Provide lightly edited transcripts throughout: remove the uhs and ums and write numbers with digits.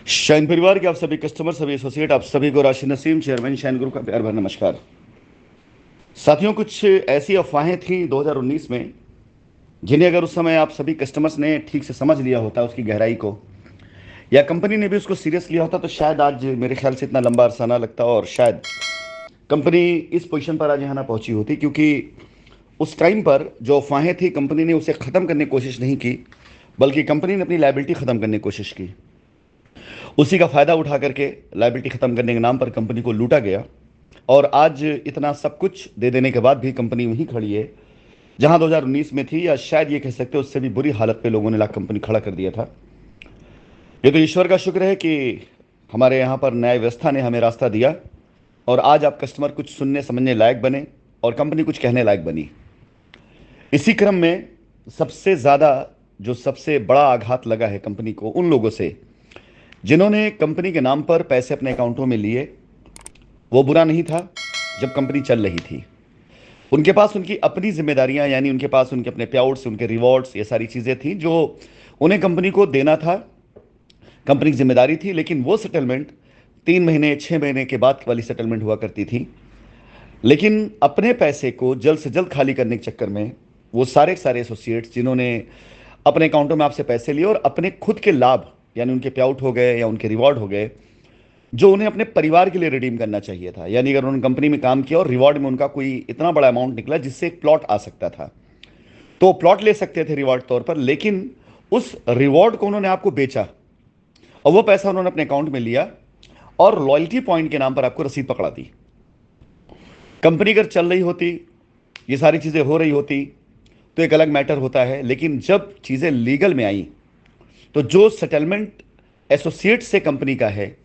Shine परिवार के आप सभी कस्टमर, सभी एसोसिएट, आप सभी को राशि नसीम चेयरमैन शाइन ग्रुप का प्यार भरा नमस्कार। साथियों, कुछ ऐसी अफवाहें थी 2019 में जिन्हें अगर उस समय आप सभी कस्टमर्स ने ठीक से समझ लिया होता उसकी गहराई को, या कंपनी ने भी उसको सीरियस लिया होता, तो शायद आज मेरे ख्याल से इतना लंबा अरसा ना लगता और शायद कंपनी इस पोजीशन पर आज यहाँ ना पहुंची होती। क्योंकि उस टाइम पर जो अफवाहें थी, कंपनी ने उसे ख़त्म करने की कोशिश नहीं की, बल्कि कंपनी ने अपनी लायबिलिटी ख़त्म करने की कोशिश की। उसी का फ़ायदा उठा करके लायबिलिटी ख़त्म करने के नाम पर कंपनी को लूटा गया। और आज इतना सब कुछ दे देने के बाद भी कंपनी वहीं खड़ी है जहां 2019 में थी, या शायद ये कह सकते हो उससे भी बुरी हालत पे लोगों ने ला कंपनी खड़ा कर दिया था। ये तो ईश्वर का शुक्र है कि हमारे यहाँ पर न्याय व्यवस्था ने हमें रास्ता दिया और आज आप कस्टमर कुछ सुनने समझने लायक बने और कंपनी कुछ कहने लायक बनी। इसी क्रम में सबसे ज़्यादा जो सबसे बड़ा आघात लगा है कंपनी को उन लोगों से जिन्होंने कंपनी के नाम पर पैसे अपने अकाउंटों में लिए। वो बुरा नहीं था जब कंपनी चल रही थी, उनके पास उनकी अपनी जिम्मेदारियां, यानी उनके पास उनके अपने पे-आउट्स, उनके रिवॉर्ड्स, ये सारी चीज़ें थी जो उन्हें कंपनी को देना था, कंपनी की जिम्मेदारी थी। लेकिन वो सेटलमेंट 3 महीने 6 महीने के बाद वाली सेटलमेंट हुआ करती थी। लेकिन अपने पैसे को जल्द से जल्द खाली करने के चक्कर में वो सारे के सारे एसोसिएट्स जिन्होंने अपने अकाउंटों में आपसे पैसे लिए और अपने खुद के लाभ, यानी उनके पे-आउट हो गए या उनके रिवॉर्ड हो गए, जो उन्हें अपने परिवार के लिए रिडीम करना चाहिए था, यानी अगर उन्होंने कंपनी में काम किया और रिवॉर्ड में उनका कोई इतना बड़ा अमाउंट निकला जिससे एक प्लॉट आ सकता था, तो प्लॉट ले सकते थे रिवॉर्ड तौर पर। लेकिन उस रिवॉर्ड को उन्होंने आपको बेचा और वो पैसा उन्होंने अपने अकाउंट में लिया और लॉयल्टी पॉइंट के नाम पर आपको रसीद पकड़ा दी। कंपनी अगर चल रही होती, ये सारी चीज़ें हो रही होती, तो एक अलग मैटर होता है। लेकिन जब चीज़ें लीगल में आई, तो जो सेटलमेंट एसोसिएट से कंपनी का है,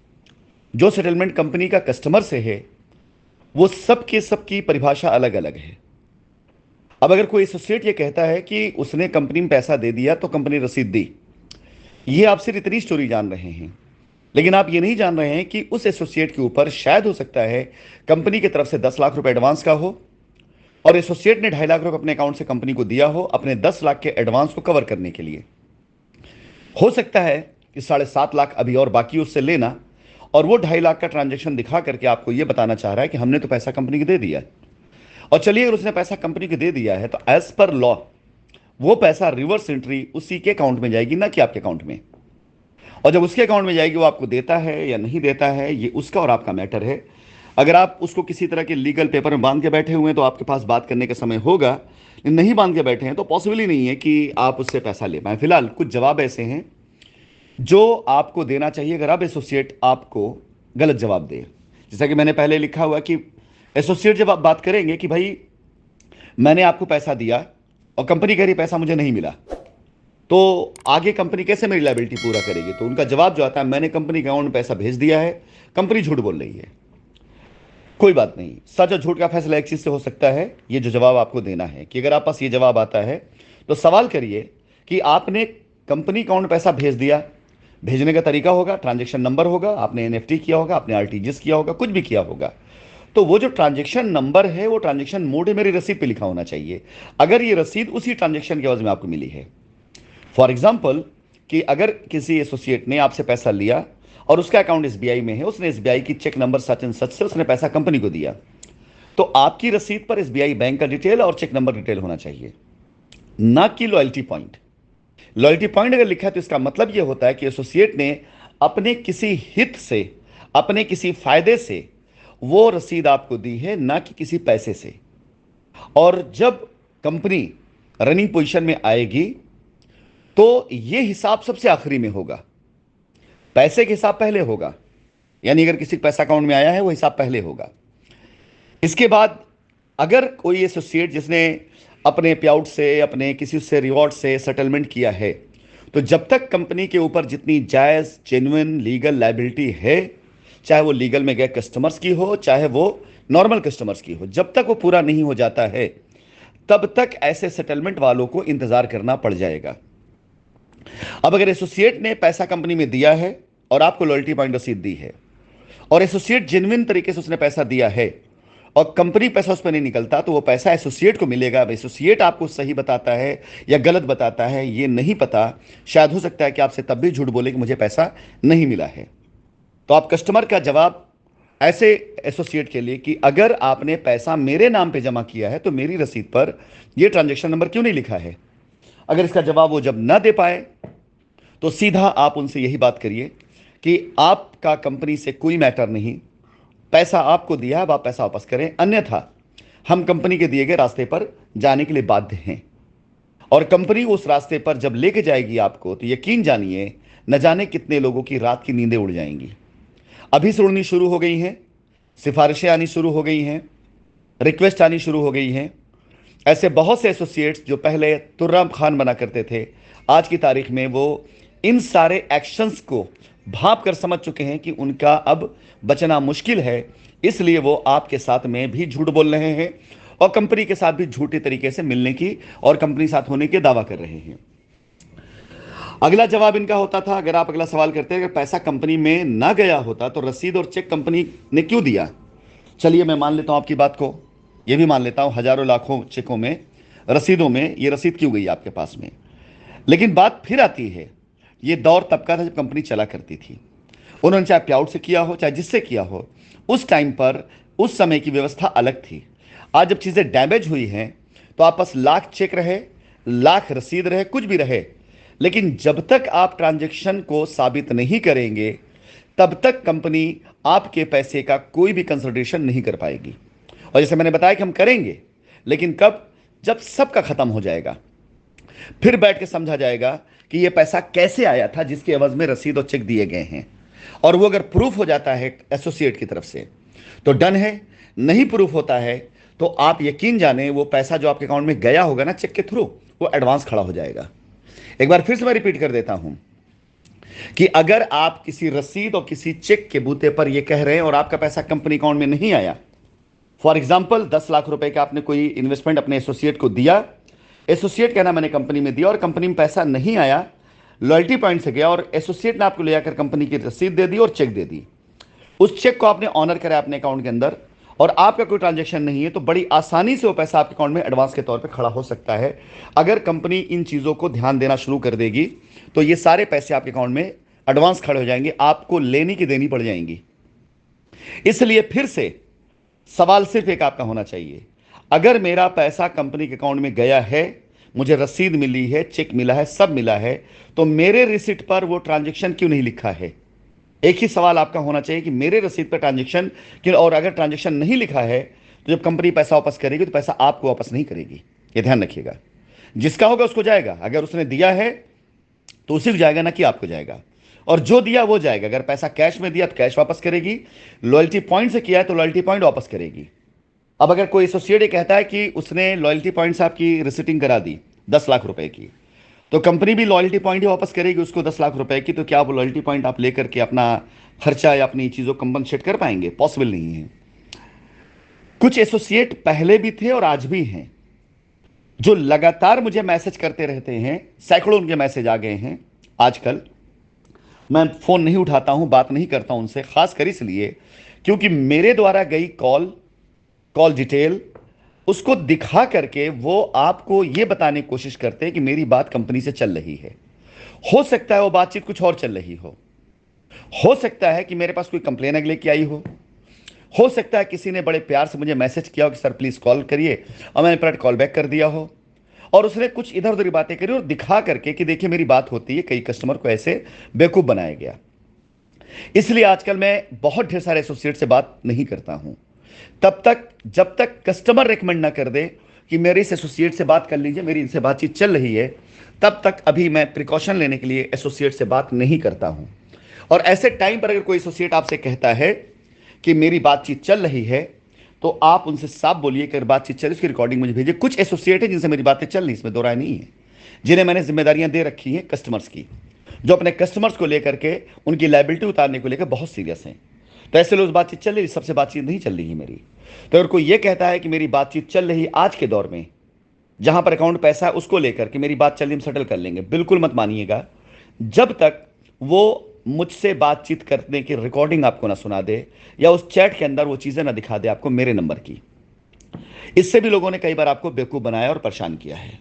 जो सेटलमेंट कंपनी का कस्टमर से है, वो सब के सब की परिभाषा अलग अलग है। अब अगर कोई एसोसिएट ये कहता है कि उसने कंपनी में पैसा दे दिया तो कंपनी रसीद दी, ये आप सिर्फ इतनी स्टोरी जान रहे हैं, लेकिन आप ये नहीं जान रहे हैं कि उस एसोसिएट के ऊपर शायद हो सकता है कंपनी की तरफ से 10 लाख रुपए एडवांस का हो और एसोसिएट ने 2.5 लाख रुपए अपने अकाउंट से कंपनी को दिया हो अपने 10 लाख के एडवांस को कवर करने के लिए। हो सकता है कि 7.5 लाख अभी और बाकी उससे लेना, और वो 2.5 लाख का ट्रांजैक्शन दिखा करके आपको ये बताना चाह रहा है कि हमने तो पैसा कंपनी को दे दिया। और चलिए, अगर उसने पैसा कंपनी को दे दिया है तो एज पर लॉ वो पैसा रिवर्स एंट्री उसी के अकाउंट में जाएगी, ना कि आपके अकाउंट में। और जब उसके अकाउंट में जाएगी, वो आपको देता है या नहीं देता है, ये उसका और आपका मैटर है। अगर आप उसको किसी तरह के लीगल पेपर में बांध के बैठे हुए हैं तो आपके पास बात करने का समय होगा, लेकिन नहीं बांध के बैठे हैं तो पॉसिबल ही नहीं है कि आप उससे पैसा ले पाए। फिलहाल कुछ जवाब ऐसे हैं जो आपको देना चाहिए अगर आप एसोसिएट आपको गलत जवाब दे। जैसा कि मैंने पहले लिखा हुआ कि एसोसिएट जब आप बात करेंगे कि भाई मैंने आपको पैसा दिया और कंपनी कह रही पैसा मुझे नहीं मिला, तो आगे कंपनी कैसे मेरी लायबिलिटी पूरा करेगी? तो उनका जवाब जो आता है, मैंने कंपनी के अकाउंट में पैसा भेज दिया है, कंपनी झूठ बोल रही है। कोई बात नहीं, सच और झूठ का फैसला एक चीज से हो सकता है। ये जो जवाब आपको देना है कि अगर आप पास ये जवाब आता है तो सवाल करिए कि आपने कंपनी अकाउंट में पैसा भेज दिया, भेजने का तरीका होगा, ट्रांजैक्शन नंबर होगा, आपने एनएफटी किया होगा, आपने आरटीजीएस किया होगा, कुछ भी किया होगा, तो वो जो ट्रांजैक्शन नंबर है वो ट्रांजैक्शन मोड है, मेरी रसीद पे लिखा होना चाहिए। अगर ये रसीद उसी ट्रांजैक्शन के एवज में आपको मिली है, फॉर एग्जाम्पल कि अगर किसी एसोसिएट ने आपसे पैसा लिया और उसका अकाउंट एसबीआई में है, उसने एसबीआई की cheque number such and such से उसने पैसा कंपनी को दिया, तो आपकी रसीद पर एसबीआई बैंक का डिटेल और चेक नंबर डिटेल होना चाहिए, ना कि लॉयल्टी पॉइंट। लॉयल्टी पॉइंट अगर लिखा है तो इसका मतलब यह होता है कि एसोसिएट ने अपने किसी हित से, अपने किसी फायदे से वो रसीद आपको दी है, ना कि किसी पैसे से। और जब कंपनी रनिंग पोजीशन में आएगी तो यह हिसाब सबसे आखिरी में होगा, पैसे के हिसाब पहले होगा। यानी अगर किसी पैसा अकाउंट में आया है वो हिसाब पहले होगा। इसके बाद अगर कोई एसोसिएट जिसने अपने पे-आउट से, अपने किसी से रिवॉर्ड से सेटलमेंट किया है, तो जब तक कंपनी के ऊपर जितनी जायज़ जेन्युइन लीगल लायबिलिटी है, चाहे वो लीगल में गए कस्टमर्स की हो, चाहे वो नॉर्मल कस्टमर्स की हो, जब तक वो पूरा नहीं हो जाता है तब तक ऐसे सेटलमेंट वालों को इंतजार करना पड़ जाएगा। अब अगर एसोसिएट ने पैसा कंपनी में दिया है और आपको लॉयल्टी पॉइंट रसीद दी है और एसोसिएट जेन्युइन तरीके से उसने पैसा दिया है और कंपनी पैसा उस पर नहीं निकलता, तो वो पैसा एसोसिएट को मिलेगा। अब एसोसिएट आपको सही बताता है या गलत बताता है ये नहीं पता। शायद हो सकता है कि आपसे तब भी झूठ बोले कि मुझे पैसा नहीं मिला है। तो आप कस्टमर का जवाब ऐसे एसोसिएट के लिए कि अगर आपने पैसा मेरे नाम पे जमा किया है तो मेरी रसीद पर यह ट्रांजैक्शन नंबर क्यों नहीं लिखा है। अगर इसका जवाब वो जब ना दे पाए तो सीधा आप उनसे यही बात करिए कि आपका कंपनी से कोई मैटर नहीं, पैसा आपको दिया है, अब आप पैसा वापस करें, अन्यथा हम कंपनी के दिए गए रास्ते पर जाने के लिए बाध्य हैं। और कंपनी उस रास्ते पर जब लेके जाएगी आपको तो यकीन जानिए न जाने कितने लोगों की रात की नींदें उड़ जाएंगी। अभी से उड़नी शुरू हो गई हैं, सिफारिशें आनी शुरू हो गई हैं, रिक्वेस्ट आनी शुरू हो गई हैं। ऐसे बहुत से एसोसिएट्स जो पहले तुर्राम खान बना करते थे, आज की तारीख में वो इन सारे एक्शंस को भांप कर समझ चुके हैं कि उनका अब बचना मुश्किल है। इसलिए वो आपके साथ में भी झूठ बोल रहे हैं और कंपनी के साथ भी झूठे तरीके से मिलने की और कंपनी साथ होने के दावा कर रहे हैं। अगला जवाब इनका होता था, अगर आप अगला सवाल करते हैं, अगर पैसा कंपनी में ना गया होता तो रसीद और चेक कंपनी ने क्यों दिया। चलिए मैं मान लेता हूं आपकी बात को, यह भी मान लेता हूं हजारों लाखों चेकों में, रसीदों में ये रसीद क्यों गई आपके पास में। लेकिन बात फिर आती है, ये दौर तब का था जब कंपनी चला करती थी। उन्होंने चाहे पे आउट से किया हो चाहे जिससे किया हो, उस टाइम पर उस समय की व्यवस्था अलग थी। आज जब चीजें डैमेज हुई हैं तो आप पास लाख चेक रहे, लाख रसीद रहे, कुछ भी रहे, लेकिन जब तक आप ट्रांजैक्शन को साबित नहीं करेंगे तब तक कंपनी आपके पैसे का कोई भी कंसिडरेशन नहीं कर पाएगी। और जैसे मैंने बताया कि हम करेंगे, लेकिन कब, जब सबका खत्म हो जाएगा, फिर बैठ के समझा जाएगा कि यह पैसा कैसे आया था जिसके एवज में रसीद और चेक दिए गए हैं। और वो अगर प्रूफ हो जाता है एसोसिएट की तरफ से तो डन है, नहीं प्रूफ होता है तो आप यकीन जाने वो पैसा जो आपके अकाउंट में गया होगा ना चेक के थ्रू, वो एडवांस खड़ा हो जाएगा। एक बार फिर से मैं रिपीट कर देता हूं कि अगर आप किसी रसीद और किसी चेक के बूते पर यह कह रहे हैं और आपका पैसा कंपनी अकाउंट में नहीं आया, फॉर एग्जाम्पल 10 लाख रुपए का आपने कोई इन्वेस्टमेंट अपने एसोसिएट को दिया, एसोसिएट कहना मैंने कंपनी में दिया और कंपनी में पैसा नहीं आया, लॉयल्टी पॉइंट से गया और एसोसिएट ने आपको ले जाकर कंपनी की रसीद दे दी और चेक दे दी। उस चेक को आपने ऑनर करा अपने अकाउंट के अंदर और आपका कोई ट्रांजैक्शन नहीं है, तो बड़ी आसानी से वो पैसा आपके अकाउंट में एडवांस के तौर पे खड़ा हो सकता है। अगर कंपनी इन चीज़ों को ध्यान देना शुरू कर देगी तो ये सारे पैसे आपके अकाउंट में एडवांस खड़े हो जाएंगे, आपको लेनी की देनी पड़ जाएंगी। इसलिए फिर से सवाल सिर्फ एक आपका होना चाहिए, अगर मेरा पैसा कंपनी के अकाउंट में गया है, मुझे रसीद मिली है, चेक मिला है, सब मिला है, तो मेरे रिसिप्ट पर वो ट्रांजैक्शन क्यों नहीं लिखा है। एक ही सवाल आपका होना चाहिए कि मेरे रसीद पर ट्रांजैक्शन क्यों, और अगर ट्रांजैक्शन नहीं लिखा है तो जब कंपनी पैसा वापस करेगी तो पैसा आपको वापस नहीं करेगी। ये ध्यान रखिएगा, जिसका होगा उसको जाएगा। अगर उसने दिया है तो उसी को जाएगा, ना कि आपको जाएगा। और जो दिया वो जाएगा। अगर पैसा कैश में दिया तो कैश वापस करेगी, लॉयल्टी पॉइंट से किया है तो लॉयल्टी पॉइंट वापस करेगी। अब अगर कोई एसोसिएट ये कहता है कि उसने लॉयल्टी पॉइंट से आपकी रिसिटिंग करा दी 10 लाख रुपए की, तो कंपनी भी लॉयल्टी पॉइंट ही वापस करेगी उसको 10 लाख रुपए की। तो क्या वो लॉयल्टी पॉइंट आप लेकर के अपना खर्चा या अपनी चीज़ों को कंपनसेट कर पाएंगे? पॉसिबल नहीं है। कुछ एसोसिएट पहले भी थे और आज भी हैं जो लगातार मुझे मैसेज करते रहते हैं, सैकड़ों उनके मैसेज आ गए हैं। आजकल मैं फ़ोन नहीं उठाता हूं, बात नहीं करता हूं उनसे, खासकर इसलिए क्योंकि मेरे द्वारा गई कॉल डिटेल उसको दिखा करके वो आपको ये बताने की कोशिश करते हैं कि मेरी बात कंपनी से चल रही है। हो सकता है वो बातचीत कुछ और चल रही हो सकता है कि मेरे पास कोई कंप्लेन अगले की आई हो सकता है किसी ने बड़े प्यार से मुझे मैसेज किया हो कि सर प्लीज कॉल करिए, और मैंने पर कॉल बैक कर दिया हो, और उसने कुछ इधर उधर बातें करी और दिखा करके कि देखिए मेरी बात होती है। कई कस्टमर को ऐसे बेवकूफ बनाया गया। इसलिए आजकल मैं बहुत ढेर सारे एसोसिएट से बात नहीं करता हूं तब तक जब तक कस्टमर रेकमेंड ना कर दे कि मेरे इस एसोसिएट से बात कर लीजिए, मेरी इनसे बातचीत चल रही है, तब तक अभी मैं प्रिकॉशन लेने के लिए एसोसिएट से बात नहीं करता हूं। और ऐसे टाइम पर अगर कोई एसोसिएट आपसे कहता है कि मेरी बातचीत चल रही है तो आप उनसे साफ बोलिए कि अगर बातचीत चल रही उसकी रिकॉर्डिंग मुझे भेजिए। कुछ एसोसिएट है जिनसे मेरी बातें चल रही, इसमें दो राय नहीं है, जिन्हें मैंने जिम्मेदारियां दे रखी हैं कस्टमर्स की, जो अपने कस्टमर्स को लेकर के उनकी लायबिलिटी उतारने को लेकर बहुत सीरियस हैं। तो ऐसे लोग बातचीत चल रही, सबसे बातचीत नहीं चल रही है मेरी। तो अगर कोई ये कहता है कि मेरी बातचीत चल रही आज के दौर में जहां पर अकाउंट पैसा है उसको लेकर कि मेरी बात चल रही हम सेटल कर लेंगे, बिल्कुल मत मानिएगा। जब तक वो मुझसे बातचीत करने की रिकॉर्डिंग आपको ना सुना दे, या उस चैट के अंदर वो चीजें ना दिखा दे आपको मेरे नंबर की। इससे भी लोगों ने कई बार आपको बेवकूफ बनाया और परेशान किया है।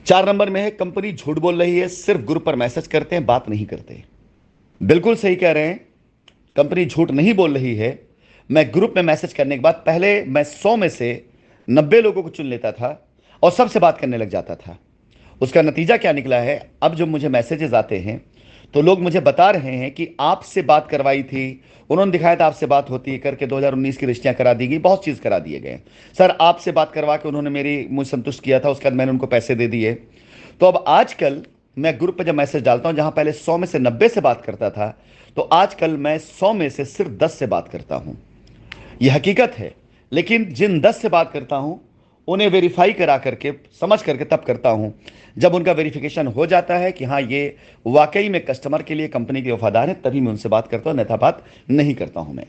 4 नंबर में है, कंपनी झूठ बोल रही है, सिर्फ ग्रुप पर मैसेज करते हैं, बात नहीं करते। बिल्कुल सही कह रहे हैं, कंपनी झूठ नहीं बोल रही है। मैं ग्रुप में मैसेज करने के बाद पहले मैं 100 में से 90 लोगों को चुन लेता था और सबसे बात करने लग जाता था। उसका नतीजा क्या निकला है, अब जब मुझे मैसेजेस आते हैं तो लोग मुझे बता रहे हैं कि आपसे बात करवाई थी, उन्होंने दिखाया था आपसे बात होती है करके, 2019 की रिश्तियां करा दी गई, बहुत चीज़ करा दिए गए। सर आपसे बात करवा के उन्होंने मुझे संतुष्ट किया था, उसके बाद मैंने उनको पैसे दे दिए। तो अब आजकल मैं ग्रुप पे जब मैसेज डालता हूं, जहां पहले 100 में से 90 से बात करता था, तो आजकल मैं 100 में से सिर्फ 10 से बात करता हूं। यह हकीकत है। लेकिन जिन 10 से बात करता हूं, उन्हें वेरीफाई करा करके, समझ करके तब करता हूं जब उनका वेरिफिकेशन हो जाता है कि हाँ ये वाकई में कस्टमर के लिए, कंपनी के वफादार है, तभी मैं उनसे बात करता हूं, अन्यथा बात नहीं करता हूं मैं।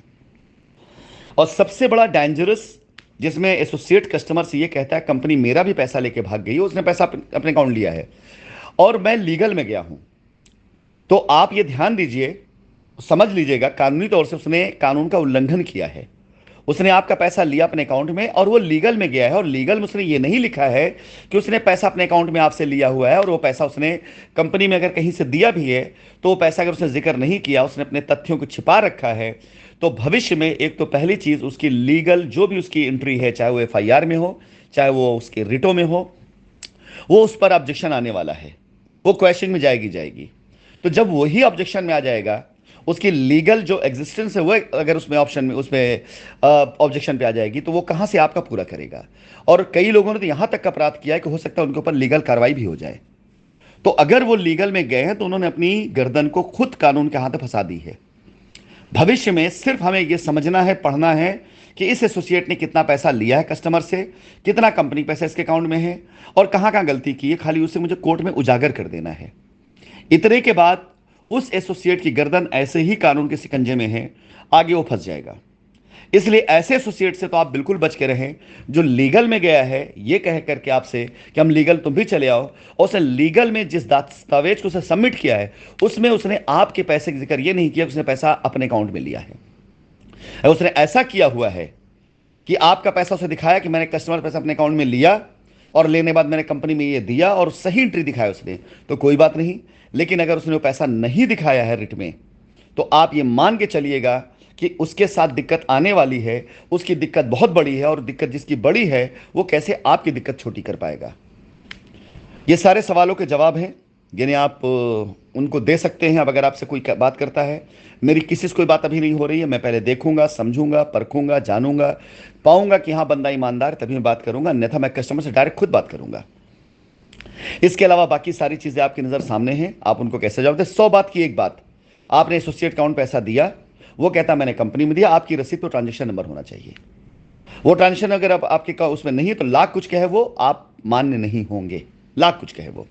और सबसे बड़ा डेंजरस, जिसमें एसोसिएट कस्टमर से ये कहता है कंपनी मेरा भी पैसा लेके भाग गई है, उसने पैसा अपने अकाउंट लिया है और मैं लीगल में गया हूं, तो आप ये ध्यान दीजिए, समझ लीजिएगा, कानूनी तौर से उसने कानून का उल्लंघन किया है। उसने आपका पैसा लिया अपने अकाउंट में और वो लीगल में गया है, और लीगल में उसने ये नहीं लिखा है कि उसने पैसा अपने अकाउंट में आपसे लिया हुआ है और वो पैसा उसने कंपनी में अगर कहीं से दिया भी है तो वो पैसा अगर उसने जिक्र नहीं किया, उसने अपने तथ्यों को छिपा रखा है, तो भविष्य में एक तो पहली चीज उसकी लीगल जो भी उसकी एंट्री है, चाहे वो एफआईआर में हो, चाहे वो उसके रिटो में हो, वो उस पर ऑब्जेक्शन आने वाला है, वो क्वेश्चन में जाएगी। तो जब वही ऑब्जेक्शन में आ जाएगा, उसकी लीगल जो एग्जिस्टेंस है वो अगर उसमें ऑप्शन में, उसमें ऑब्जेक्शन पे आ जाएगी, तो वो कहां से आपका पूरा करेगा। और कई लोगों ने तो यहां तक अपराध किया है कि हो सकता है उनके ऊपर लीगल कार्रवाई भी हो जाए। तो अगर वो लीगल में गए हैं तो उन्होंने अपनी गर्दन को खुद कानून के हाथ फंसा दी है। भविष्य में सिर्फ हमें यह समझना है, पढ़ना है कि इस एसोसिएट ने कितना पैसा लिया है कस्टमर से, कितना कंपनी पैसा इसके अकाउंट में है और कहां कहां गलती की है, खाली उसे मुझे कोर्ट में उजागर कर देना है। इतने के बाद उस एसोसिएट की गर्दन ऐसे ही कानून के शिकंजे में है, आगे वो फंस जाएगा। इसलिए ऐसे एसोसिएट से तो आप बिल्कुल बच के रहें जो लीगल में गया है ये कह करके आपसे कि हम लीगल, तुम भी चले आओ, और उसने लीगल में जिस दस्तावेज को उसने सबमिट किया है उसमें उसने आपके पैसे का जिक्र ये नहीं किया कि उसने पैसा अपने अकाउंट में लिया है। उसने ऐसा किया हुआ है कि आपका पैसा उसे दिखाया कि मैंने कस्टमर पैसा अपने अकाउंट में लिया और लेने बाद मैंने कंपनी में ये दिया, और सही एंट्री दिखाया उसने, तो कोई बात नहीं। लेकिन अगर उसने वो पैसा नहीं दिखाया है रिट में, तो आप ये मान के चलिएगा कि उसके साथ दिक्कत आने वाली है, उसकी दिक्कत बहुत बड़ी है, और दिक्कत जिसकी बड़ी है वो कैसे आपकी दिक्कत छोटी कर पाएगा। ये सारे सवालों के जवाब हैं जिन्हें आप उनको दे सकते हैं। अब अगर आपसे कोई बात करता है, मेरी किसी से कोई बात अभी नहीं हो रही है, मैं पहले देखूंगा, समझूंगा, परखूंगा, जानूंगा, पाऊंगा कि हाँ बंदा ईमानदार, तभी मैं बात करूंगा, अन्यथा मैं कस्टमर से डायरेक्ट खुद बात करूंगा। इसके अलावा बाकी सारी चीजें आपकी नजर सामने हैं, आप उनको कैसे जवाब दें। 100 बात की एक बात, आपने एसोसिएट अकाउंट पैसा दिया, वो कहता मैंने कंपनी में दिया, आपकी रसीद तो ट्रांजेक्शन नंबर होना चाहिए। वो ट्रांजेक्शन अगर आप आपके उसमें नहीं है तो लाख कुछ कहे वो, आप मान्य नहीं होंगे, लाख कुछ कहे वो।